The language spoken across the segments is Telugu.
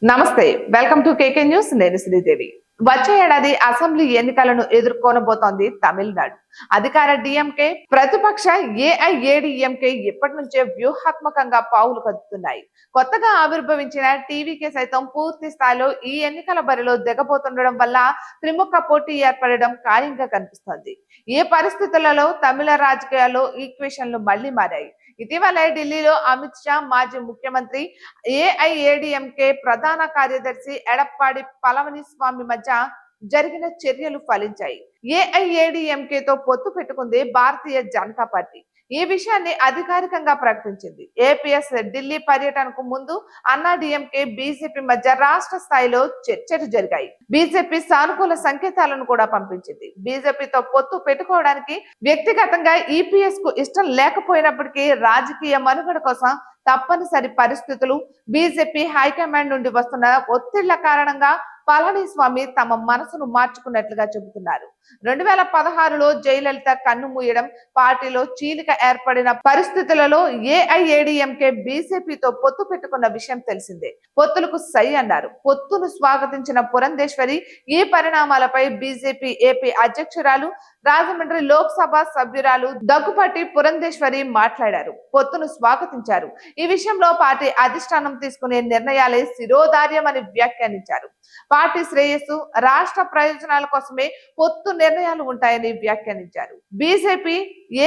నమస్తే, వెల్కమ్ టు కేకే న్యూస్. నేను శ్రీదేవి. వచ్చే ఏడాది అసెంబ్లీ ఎన్నికలను ఎదుర్కొనబోతోంది తమిళనాడు. అధికార డిఎంకే, ప్రతిపక్ష ఏఐఏడీఎంకే ఇప్పటి నుంచే వ్యూహాత్మకంగా పావులు కదుపుతున్నాయి. కొత్తగా ఆవిర్భవించిన టీవీకే సైతం పూర్తి స్థాయిలో ఈ ఎన్నికల బరిలో దిగబోతుండడం వల్ల త్రిముఖ పోటీ ఏర్పడడం ఖాయంగా కనిపిస్తోంది. ఈ పరిస్థితులలో తమిళ రాజకీయాల్లో ఈక్వేషన్లు మళ్లీ మారాయి. ఇటీవల ఢిల్లీలో అమిత్ షా, మాజీ ముఖ్యమంత్రి, ఏఐఏడీఎంకే ప్రధాన కార్యదర్శి ఎడప్పాడి పళనిస్వామి మధ్య జరిగిన చర్యలు ఫలించాయి. ఏఐఏడీఎంకేతో పొత్తు పెట్టుకుంది భారతీయ జనతా పార్టీ. ఈ విషయాన్ని అధికారికంగా ప్రకటించింది. ఏపీఎస్ ఢిల్లీ పర్యటనకు ముందు అన్నాడీఎంకే, బీజేపీ మధ్య రాష్ట్ర స్థాయిలో చర్చలు జరిగాయి. బీజేపీ సానుకూల సంకేతాలను కూడా పంపించింది. బీజేపీతో పొత్తు పెట్టుకోవడానికి వ్యక్తిగతంగా ఈపీఎస్ కు ఇష్టం లేకపోయినప్పటికీ రాజకీయ మనుగడ కోసం తప్పనిసరి పరిస్థితులు, బీజేపీ హైకమాండ్ నుండి వస్తున్న ఒత్తిళ్ల కారణంగా పళనిస్వామి తమ మనసును మార్చుకున్నట్లుగా చెబుతున్నారు. 2016లో జయలలిత కన్ను మూయడం, పార్టీలో చీలిక ఏర్పడిన పరిస్థితులలో ఏఐఏడీఎంకే బీజేపీతో పొత్తు పెట్టుకున్న విషయం తెలిసిందే. పొత్తులకు సై అన్నారు. పొత్తును స్వాగతించిన పురంధేశ్వరి ఈ పరిణామాలపై బీజేపీ ఏపీ అధ్యక్షురాలు, రాజమండ్రి లోక్సభ సభ్యురాలు దగ్గుపాటి పురంధేశ్వరి మాట్లాడారు. పొత్తును స్వాగతించారు. ఈ విషయంలో పార్టీ అధిష్టానం తీసుకునే నిర్ణయాలే శిరోధార్యమని వ్యాఖ్యానించారు. పార్టీ శ్రేయస్సు, రాష్ట్ర ప్రయోజనాల కోసమే పొత్తు నిర్ణయాలు ఉంటాయని వ్యాఖ్యానించారు. బీజేపీ,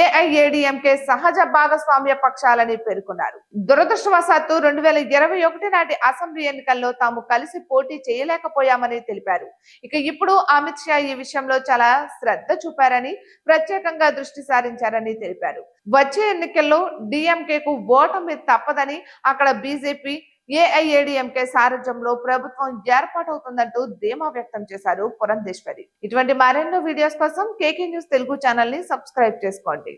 ఏఐఏడీఎంకే సహజ భాగస్వామ్య పక్షాలని పేర్కొన్నారు. దురదృష్టవశాత్తు 2021 నాటి అసెంబ్లీ ఎన్నికల్లో తాము కలిసి పోటీ చేయలేకపోయామని తెలిపారు. ఇక ఇప్పుడు అమిత్ షా ఈ విషయంలో చాలా శ్రద్ధ చూపారని, ప్రత్యేకంగా దృష్టి సారించారని తెలిపారు. వచ్చే ఎన్నికల్లో డిఎంకేకు ఓటమి తప్పదని, అక్కడ బీజేపీ, ఏఐఏడీఎంకే సారథ్యంలో ప్రభుత్వం ఏర్పాటవుతుందంటూ ధీమా వ్యక్తం చేశారు పురంధేశ్వరి. ఇటువంటి మరెన్నో వీడియోస్ కోసం కేకే న్యూస్ తెలుగు ఛానల్ ని సబ్స్క్రైబ్ చేసుకోండి.